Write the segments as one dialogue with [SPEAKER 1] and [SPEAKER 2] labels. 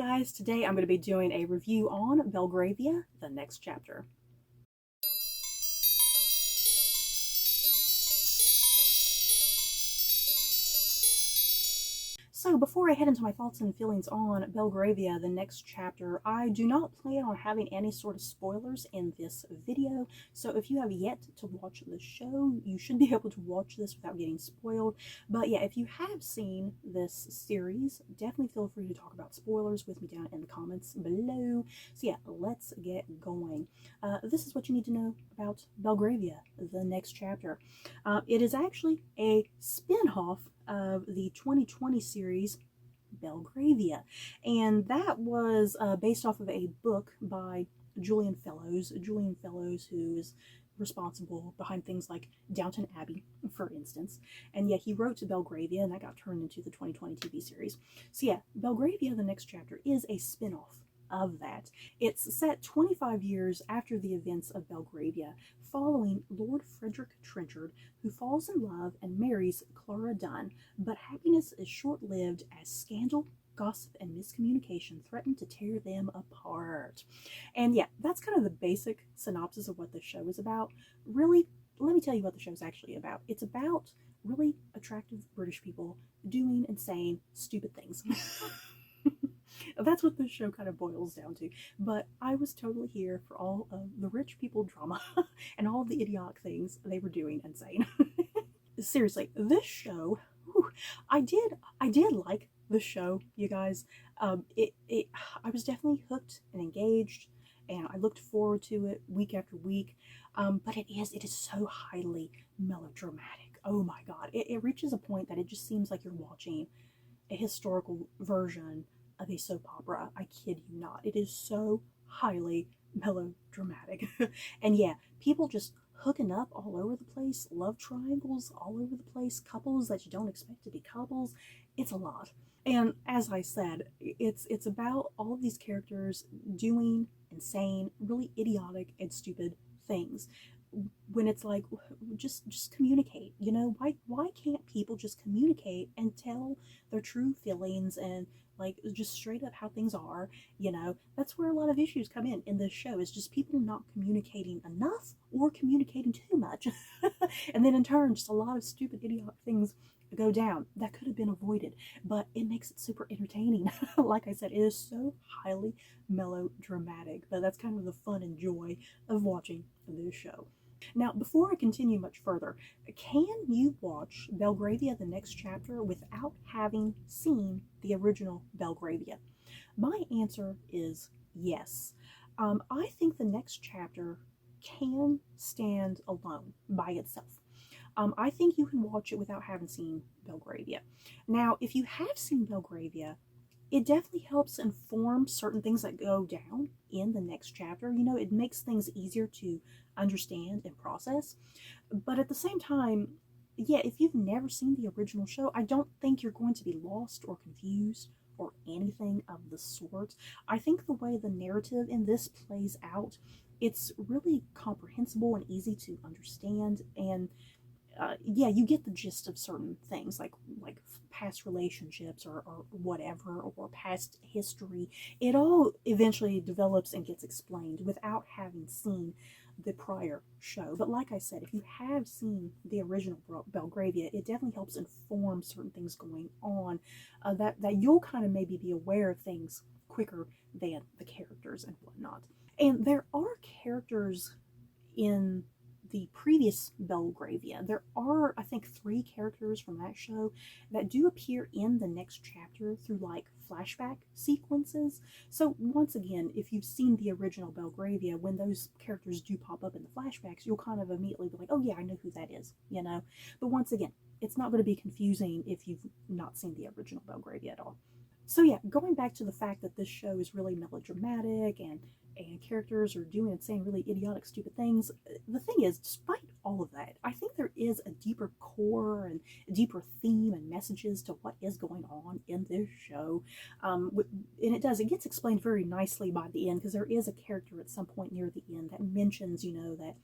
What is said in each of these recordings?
[SPEAKER 1] guys, today I'm going to be doing a review on Belgravia, the next chapter. So before I head into my thoughts and feelings on Belgravia, the next chapter, I do not plan on having any sort of spoilers in this video. So if you have yet to watch the show, you should be able to watch this without getting spoiled. But yeah, if you have seen this series, definitely feel free to talk about spoilers with me down in the comments below. So yeah, let's get going. This is what you need to know about Belgravia, the next chapter. It is actually a spin-off of the 2020 series Belgravia, and that was based off of a book by Julian Fellows, who is responsible behind things like Downton Abbey, for instance. And yeah, he wrote Belgravia, and that got turned into the 2020 TV series. So yeah, Belgravia, the next chapter, is a spin-off of that. It's set 25 years after the events of Belgravia, following Lord Frederick Trenchard, who falls in love and marries Clara Dunn, but happiness is short-lived as scandal, gossip, and miscommunication threaten to tear them apart. And yeah, that's kind of the basic synopsis of what the show is about. Really, let me tell you what the show is actually about. It's about really attractive British people doing and saying stupid things. That's what this show kind of boils down to. But I was totally here for all of the rich people drama and all of the idiotic things they were doing and saying. Seriously, this show, whew, I did like the show, you guys. I was definitely hooked and engaged, and I looked forward to it week after week. But it is so highly melodramatic. Oh my god, it reaches a point that it just seems like you're watching a historical version of a soap opera. I kid you not. It is so highly melodramatic. And yeah, people just hooking up all over the place, love triangles all over the place, couples that you don't expect to be couples. It's a lot. And as I said, it's about all of these characters doing and saying really idiotic and stupid things. When it's like, just communicate, you know, why can't people just communicate and tell their true feelings and like just straight up how things are? You know, that's where a lot of issues come in this show, is just people not communicating enough or communicating too much. And then in turn, just a lot of stupid idiotic things go down that could have been avoided, but it makes it super entertaining. Like I said, it is so highly melodramatic, but that's kind of the fun and joy of watching this show. Now, before I continue much further, can you watch Belgravia, the next chapter, without having seen the original Belgravia? My answer is yes. I think the next chapter can stand alone by itself. I think you can watch it without having seen Belgravia. Now, if you have seen Belgravia, it definitely helps inform certain things that go down in the next chapter. You know, it makes things easier to understand and process. But at the same time, yeah, if you've never seen the original show, I don't think you're going to be lost or confused or anything of the sort. I think the way the narrative in this plays out, it's really comprehensible and easy to understand, and yeah, you get the gist of certain things like past relationships or whatever, or past history. It all eventually develops and gets explained without having seen the prior show. But like I said, if you have seen the original Belgravia, it definitely helps inform certain things going on, that you'll kind of maybe be aware of things quicker than the characters and whatnot. And there are characters in the previous Belgravia. There are, I think, 3 characters from that show that do appear in the next chapter through like flashback sequences. So once again, if you've seen the original Belgravia, when those characters do pop up in the flashbacks, you'll kind of immediately be like, oh yeah, I know who that is, you know? But once again, it's not going to be confusing if you've not seen the original Belgravia at all. So yeah, going back to the fact that this show is really melodramatic and characters are doing and saying really idiotic, stupid things, the thing is, despite all of that, I think there is a deeper core and a deeper theme and messages to what is going on in this show. And it gets explained very nicely by the end, because there is a character at some point near the end that mentions, you know, that,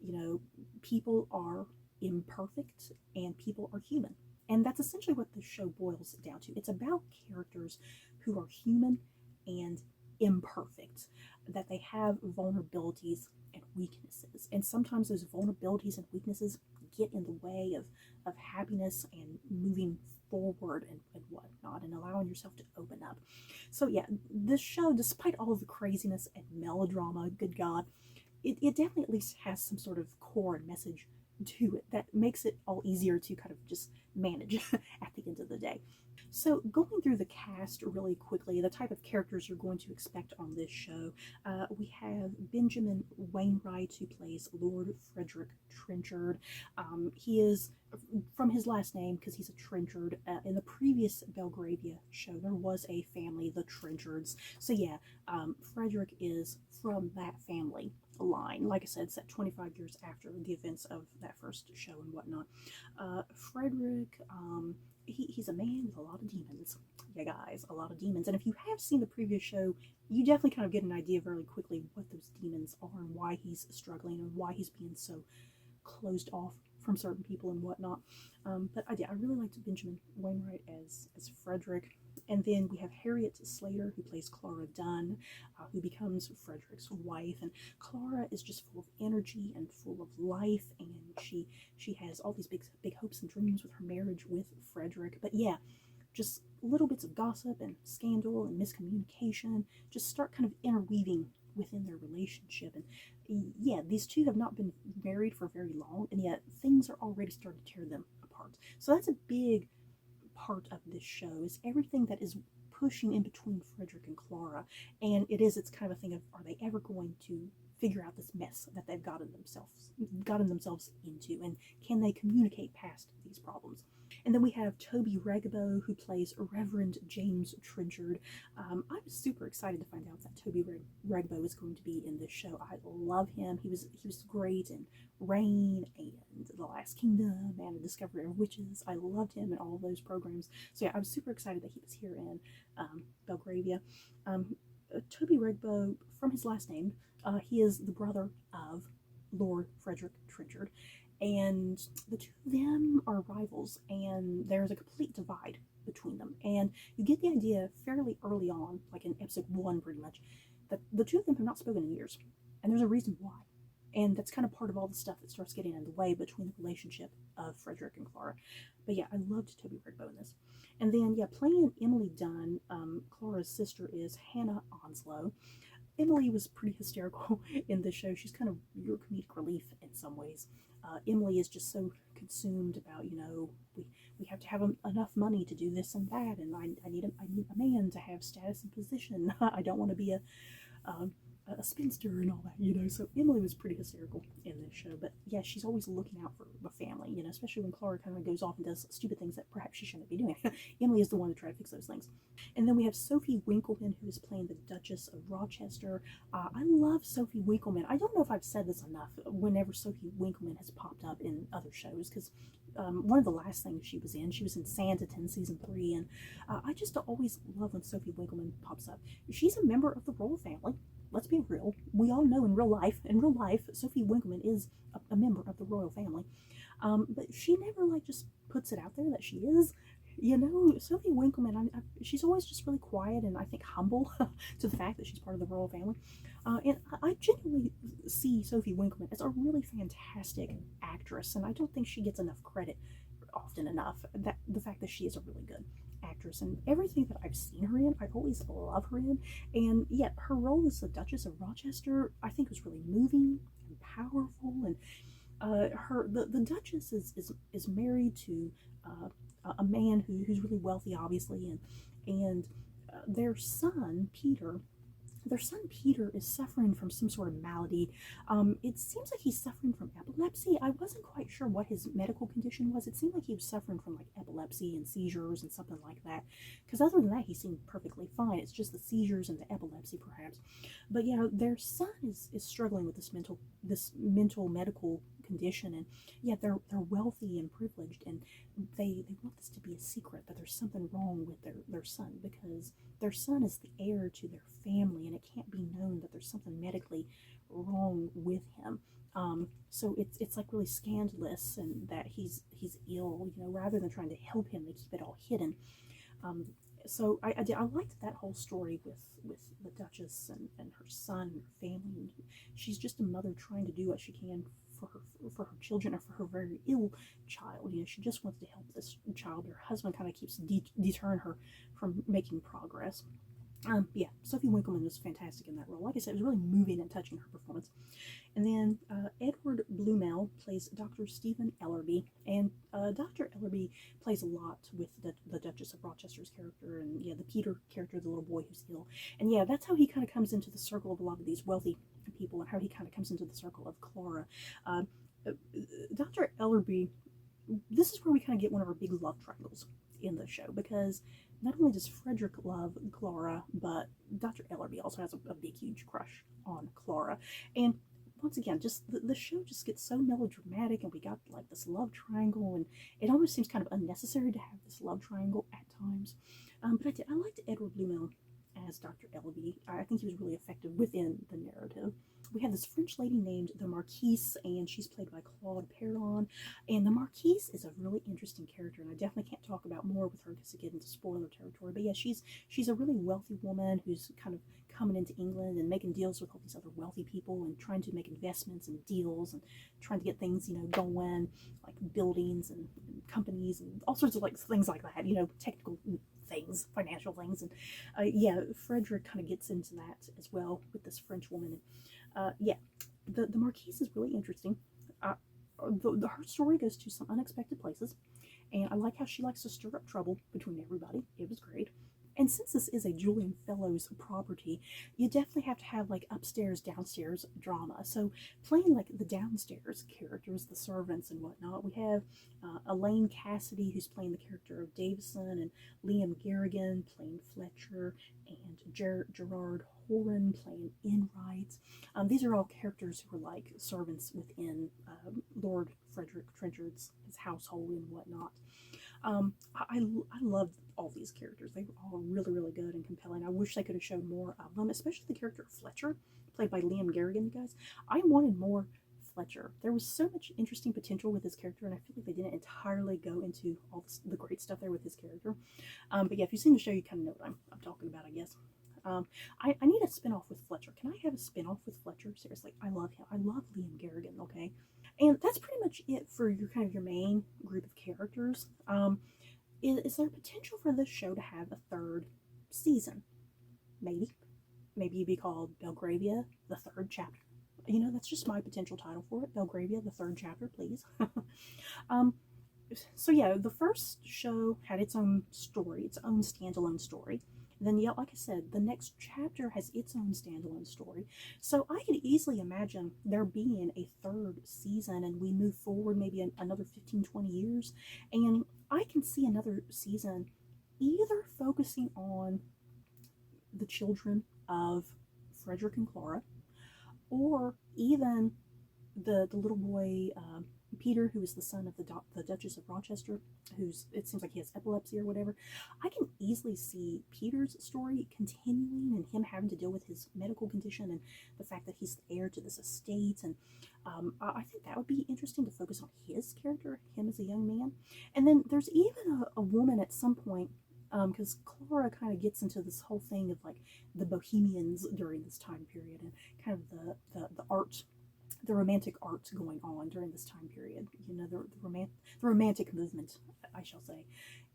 [SPEAKER 1] you know, people are imperfect and people are human. And that's essentially what the show boils down to. It's about characters who are human and imperfect, that they have vulnerabilities and weaknesses. And sometimes those vulnerabilities and weaknesses get in the way of happiness and moving forward and whatnot, and allowing yourself to open up. So yeah, this show, despite all of the craziness and melodrama, good God, it definitely at least has some sort of core and message to it that makes it all easier to kind of just manage at the end of the day. So going through the cast really quickly, the type of characters you're going to expect on this show, we have Benjamin Wainwright, who plays Lord Frederick Trenchard. He is, from his last name, because he's a Trenchard, in the previous Belgravia show, there was a family, the Trenchards. So yeah, Frederick is from that family line. Like I said, set 25 years after the events of that first show and whatnot. Frederick, he's a man with a lot of demons. Yeah, guys, a lot of demons. And if you have seen the previous show, you definitely kind of get an idea very quickly what those demons are and why he's struggling and why he's being so closed off from certain people and whatnot. But I really liked Benjamin Wainwright as Frederick. And then we have Harriet Slater, who plays Clara Dunn, who becomes Frederick's wife. And Clara is just full of energy and full of life, and she has all these big hopes and dreams with her marriage with Frederick. But yeah, just little bits of gossip and scandal and miscommunication just start kind of interweaving within their relationship. And yeah, these two have not been married for very long, and yet things are already starting to tear them apart. So that's a big part of this show, is everything that is pushing in between Frederick and Clara. And it's kind of a thing of, are they ever going to figure out this mess that they've gotten themselves into, and can they communicate past these problems? And then we have Toby Regbo, who plays Reverend James Trenchard. I'm super excited to find out that Toby Regbo is going to be in this show. I love him. He was great in Reign and The Last Kingdom and The Discovery of Witches. I loved him in all of those programs. So yeah, I'm super excited that he was here in Belgravia. Toby Regbo, from his last name, he is the brother of Lord Frederick Trenchard, and the two of them are rivals, and there's a complete divide between them. And you get the idea fairly early on, like in episode 1 pretty much, that the two of them have not spoken in years, and there's a reason why. And that's kind of part of all the stuff that starts getting in the way between the relationship of Frederick and Clara. But yeah, I loved Toby Regbo in this. And then, yeah, playing Emily Dunn, Clara's sister, is Hannah Onslow. Emily was pretty hysterical in this show. She's kind of your comedic relief in some ways. Emily is just so consumed about, we have to have enough money to do this and that, and I need a man to have status and position. I don't want to be a spinster and all that, So Emily was pretty hysterical in this show. But yeah, she's always looking out for the family, especially when Clara kind of goes off and does stupid things that perhaps she shouldn't be doing. Emily is the one to try to fix those things. And then we have Sophie Winkleman, who is playing the Duchess of Rochester. I love Sophie Winkleman. I don't know if I've said this enough whenever Sophie Winkleman has popped up in other shows, because one of the last things she was in Sanditon season 3, and I just always love when Sophie Winkleman pops up. She's a member of the royal family. Let's be real. We all know in real life, Sophie Winkleman is a member of the royal family. But she never just puts it out there that she is. Sophie Winkleman, she's always just really quiet and I think humble to the fact that she's part of the royal family. And I genuinely see Sophie Winkleman as a really fantastic actress, and I don't think she gets enough credit often enough. That the fact that she is a really good actress, and everything that I've seen her in, I've always loved her in. And yet her role as the Duchess of Rochester, I think, was really moving and powerful. And the Duchess is married to a man who's really wealthy, obviously, and their son Peter is suffering from some sort of malady. It seems like he's suffering from epilepsy. I wasn't quite sure what his medical condition was. It seemed like he was suffering from epilepsy and seizures and something like that. Because other than that, he seemed perfectly fine. It's just the seizures and the epilepsy, perhaps. But yeah, their son is struggling with this mental medical condition, and yeah, they're wealthy and privileged, and they want this to be a secret, that there's something wrong with their son, because their son is the heir to their family, and it can't be known that there's something medically wrong with him. So it's really scandalous, and that he's ill, rather than trying to help him, they keep it all hidden. So I liked that whole story with the Duchess and her son and her family. And she's just a mother trying to do what she can for her children, or for her very ill child. You know, she just wants to help this child. Her husband kind of keeps deterring her from making progress. Yeah, Sophie Winkleman was fantastic in that role. Like I said, it was really moving and touching, her performance. And then Edward Bluemel plays Dr. Stephen Ellerby, and Dr. Ellerby plays a lot with the Duchess of Rochester's character, and yeah, the Peter character, the little boy who's ill. And yeah, that's how he kind of comes into the circle of a lot of these wealthy people, and how he kind of comes into the circle of Clara. Uh, Dr. Ellerby, this is where we kind of get one of our big love triangles in the show, because not only does Frederick love Clara, but Dr. Ellerby also has a big, huge crush on Clara. And once again, just the show just gets so melodramatic, and we got like this love triangle, and it almost seems kind of unnecessary to have this love triangle at times. But I liked Edward Bluemel as Dr. Ellerby. I think he was really effective within the narrative. We have this French lady named the Marquise, and she's played by Claude Perron. And the Marquise is a really interesting character, and I definitely can't talk about more with her because I get into spoiler territory. But yeah, she's a really wealthy woman who's kind of coming into England and making deals with all these other wealthy people, and trying to make investments and deals, and trying to get things, you know, going, like buildings and companies and all sorts of like things like that, you know, technical things, financial things. And yeah, Frederick kind of gets into that as well with this French woman. And yeah, the Marquise is really interesting. Her story goes to some unexpected places, and I like how she likes to stir up trouble between everybody. It was great. And since this is a Julian Fellows property, you definitely have to have like upstairs, downstairs drama. So playing like the downstairs characters, the servants and whatnot, we have Elaine Cassidy, who's playing the character of Davison, and Liam Garrigan playing Fletcher, and Gerard Horan playing Enright. These are all characters who are like servants within Lord Frederick Trenchard's his household and whatnot. I loved all these characters. They were all really, really good and compelling. I wish they could have shown more of them, especially the character of Fletcher, played by Liam Garrigan, you guys. I wanted more Fletcher. There was so much interesting potential with his character, and I feel like they didn't entirely go into all the great stuff there with his character. But yeah, if you've seen the show, you kind of know what I'm talking about, I guess. I need a spinoff with Fletcher. Can I have a spinoff with Fletcher? Seriously, I love him. I love Liam Garrigan, okay? And that's pretty much it for your kind of your main group of characters. Is there potential for this show to have a third season? Maybe. Maybe it'd be called Belgravia, the third chapter. You know, that's just my potential title for it. Belgravia, the third chapter, please. um, so yeah, the first show had its own story, its own standalone story. Then, yeah, like I said, the next chapter has its own standalone story. So I could easily imagine there being a third season, and we move forward maybe another 15, 20 years. And I can see another season either focusing on the children of Frederick and Clara, or even the little boy Peter, who is the son of the Duchess of Rochester, it seems like he has epilepsy or whatever. I can easily see Peter's story continuing, and him having to deal with his medical condition, and the fact that he's the heir to this estate. And I think that would be interesting to focus on his character, him as a young man. And then there's even a woman at some point, because Clara kind of gets into this whole thing of like the Bohemians during this time period, and kind of the art, the romantic art going on during this time period. You know, the romantic movement, I shall say.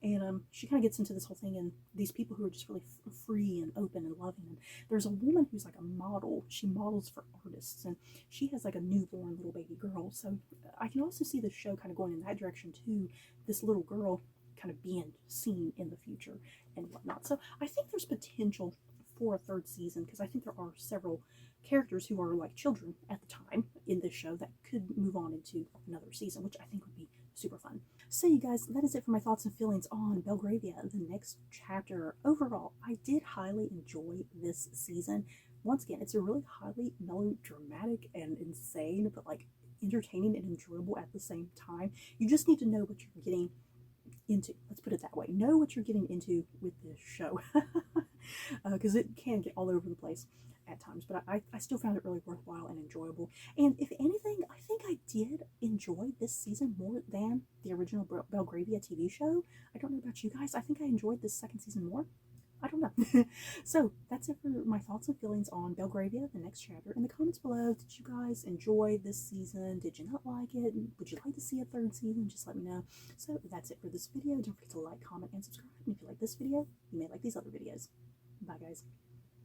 [SPEAKER 1] And she kind of gets into this whole thing, and these people who are just really free and open and loving. And there's a woman who's like a model. She models for artists, and she has like a newborn little baby girl. So I can also see the show kind of going in that direction too. This little girl kind of being seen in the future and whatnot. So I think there's potential for a third season, because I think there are several characters who are like children at the time in this show that could move on into another season, which I think would be super fun. So you guys, that is it for my thoughts and feelings on Belgravia, the next chapter. Overall, I did highly enjoy this season. Once again, it's a really highly melodramatic and insane, but like entertaining and enjoyable at the same time. You just need to know what you're getting into. Let's put it that way. Know what you're getting into with this show, because it can get all over the place. at times, but I still found it really worthwhile and enjoyable. And if anything, I think I did enjoy this season more than the original Belgravia TV show. I don't know about you guys. I think I enjoyed this second season more. I don't know. So that's it for my thoughts and feelings on Belgravia, the next chapter. In the comments below, did you guys enjoy this season? Did you not like it? Would you like to see a third season? Just let me know. So that's it for this video. Don't forget to like, comment, and subscribe. And if you like this video, you may like these other videos. Bye, guys.